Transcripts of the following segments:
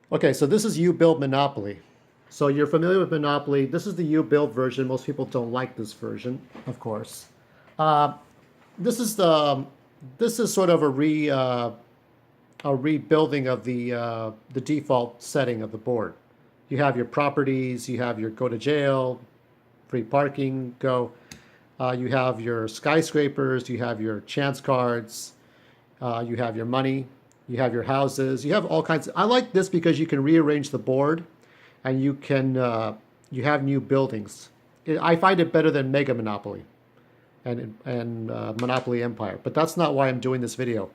Okay, so this is U-Build Monopoly. So you're familiar with Monopoly. This is the U-Build version. Most people don't like this version, of course. Uh, this is sort of a rebuilding of the default setting of the board. You have your properties, you have your go to jail, free parking, go. You have your skyscrapers, you have your chance cards, you have your money, you have your houses, you have all kinds. I like this because you can rearrange the board, and you have new buildings. I find it better than Mega Monopoly and Monopoly Empire, but that's not why I'm doing this video.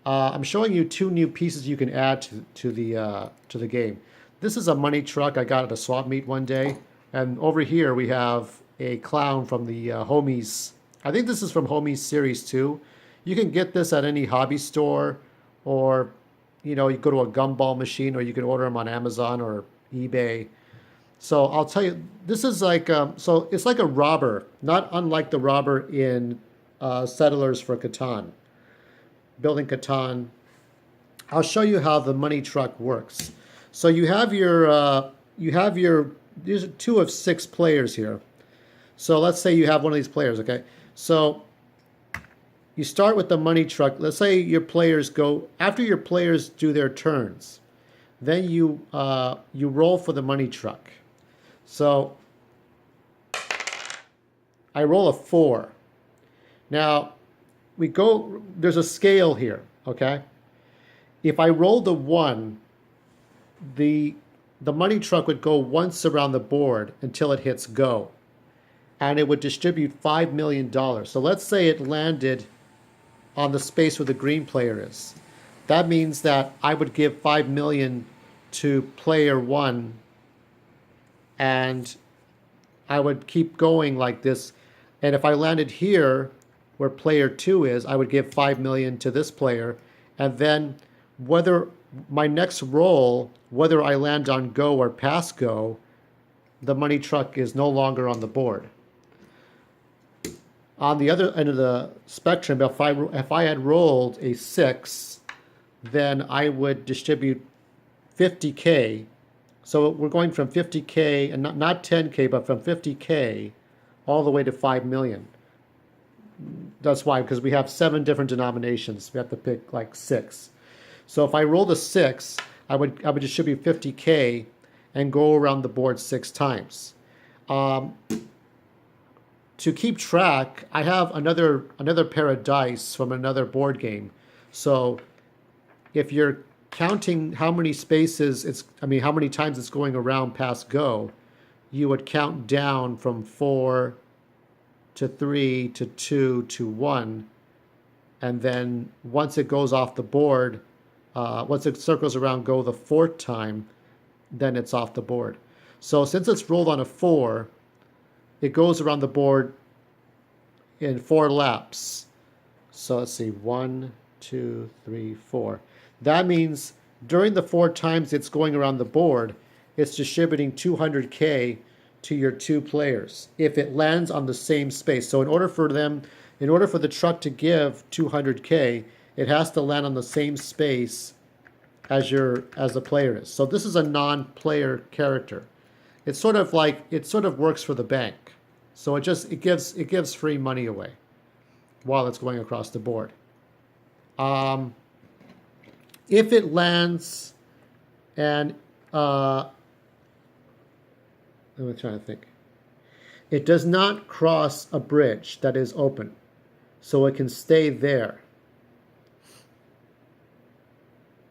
I'm showing you two new pieces you can add to the game. This is a money truck I got at a swap meet one day, and over here we have a clown from the Homies. I think this is from Homies Series 2. You can get this at any hobby store, or you go to a gumball machine, or you can order them on Amazon or eBay. So I'll tell you, this is like so it's like a robber, not unlike the robber in Settlers for Catan, building Catan. I'll show you how the money truck works. So you have your these are two of six players here. So let's say you have one of these players, okay? So you start with the money truck. Let's say your players go after your players do their turns. Then you roll for the money truck. So I roll a 4. Now there's a scale here, okay? If I roll the 1, the money truck would go once around the board until it hits go. And it would distribute $5 million. So let's say it landed on the space where the green player is. That means that I would give 5 million to player 1, and I would keep going like this. And if I landed here where player 2 is, I would give 5 million to this player. And then whether my next roll, whether I land on go or pass go, the money truck is no longer on the board. On the other end of the spectrum, if I had rolled a 6, then I would distribute 50K. So we're going from 50K, and not 10K, but from 50K all the way to 5 million. That's why, because we have 7 different denominations. We have to pick like 6. So if I rolled a 6, I would distribute 50K and go around the board 6 times. To keep track, I have another pair of dice from another board game. So if you're counting how many spaces how many times it's going around past go, you would count down from 4 to 3 to 2 to 1, and then once it goes off the board, once it circles around go the 4th time, then it's off the board. So since it's rolled on a 4, it goes around the board in 4 laps. So let's see, 1, 2, 3, 4. That means during the 4 times it's going around the board, it's distributing 200K to your 2 players if it lands on the same space. So in order for the truck to give 200K, it has to land on the same space as the player is. So this is a non-player character. It sort of works for the bank. So it gives free money away while it's going across the board. If it lands and let me try to think. It does not cross a bridge that is open, so it can stay there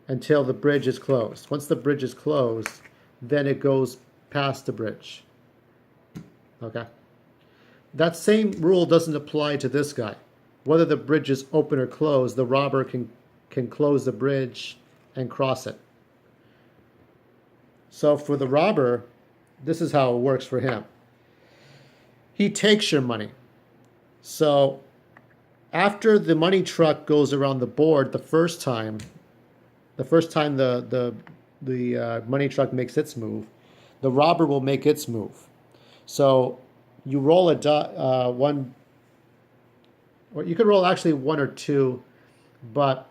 until the bridge is closed. Once the bridge is closed, then it goes past the bridge. Okay? That same rule doesn't apply to this guy. Whether the bridge is open or closed, the robber can close the bridge and cross it. So for the robber, this is how it works for him. He takes your money. So after the money truck goes around the board the first time the money truck makes its move, the robber will make its move. So you roll a one, or you could roll actually 1 or 2, but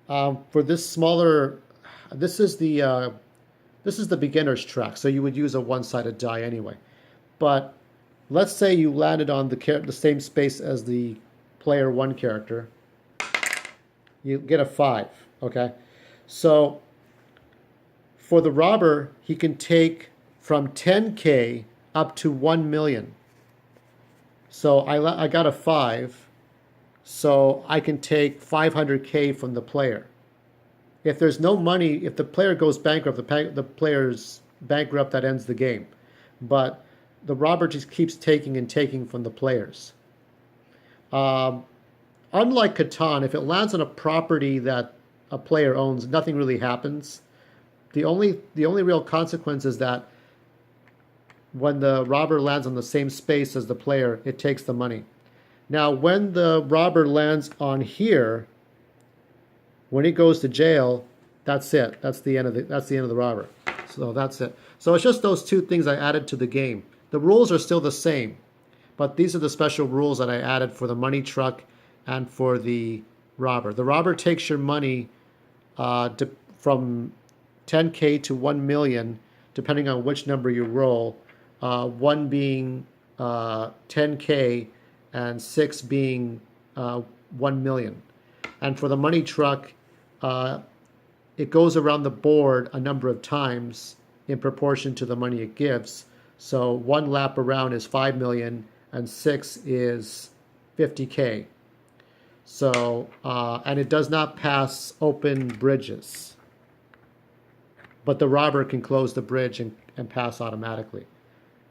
for this smaller, this is the beginner's track, so you would use a one-sided die anyway. But let's say you landed on the same space as the player 1 character. You get a 5, okay? So for the robber, he can take from 10K up to 1 million. So I got a 5, so I can take 500K from the player. If there's no money, if the player goes bankrupt, the player's bankrupt, that ends the game. But the robber just keeps taking and taking from the players. Unlike Catan, if it lands on a property that a player owns, nothing really happens. The only real consequence is that when the robber lands on the same space as the player, it takes the money. Now, when the robber lands on here, when he goes to jail, that's it. That's the end of the robber. So that's it. So it's just those two things I added to the game. The rules are still the same, but these are the special rules that I added for the money truck and for the robber. The robber takes your money from 10K to 1 million, depending on which number you roll. 1 being 10K and 6 being 1 million. And for the money truck, it goes around the board a number of times in proportion to the money it gives. So 1 lap around is 5 million and 6 is 50K. So, and it does not pass open bridges. But the robber can close the bridge and pass automatically.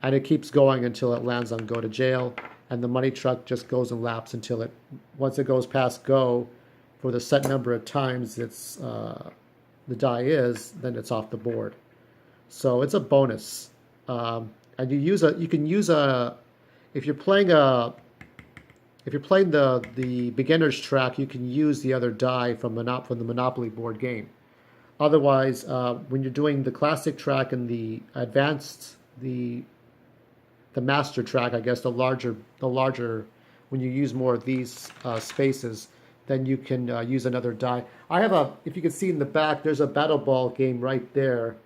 And it keeps going until it lands on go to jail. And the money truck just goes and laps until once it goes past go, for the set number of times the die is, then it's off the board. So it's a bonus. And you can use if you're playing the beginner's track, you can use the other die from the Monopoly board game. Otherwise, when you're doing the classic track and the advanced, the master track, I guess the larger, when you use more of these spaces, then you can use another die. If you can see in the back, there's a Battle Ball game right there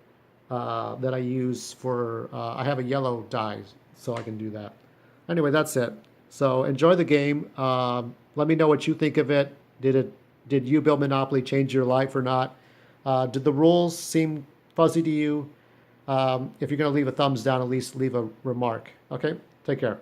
that I use for, I have a yellow die, so I can do that. Anyway, that's it. So enjoy the game. Let me know what you think of it. Did You Build Monopoly change your life or not? Did the rules seem fuzzy to you? If you're going to leave a thumbs down, at least leave a remark. Okay? Take care.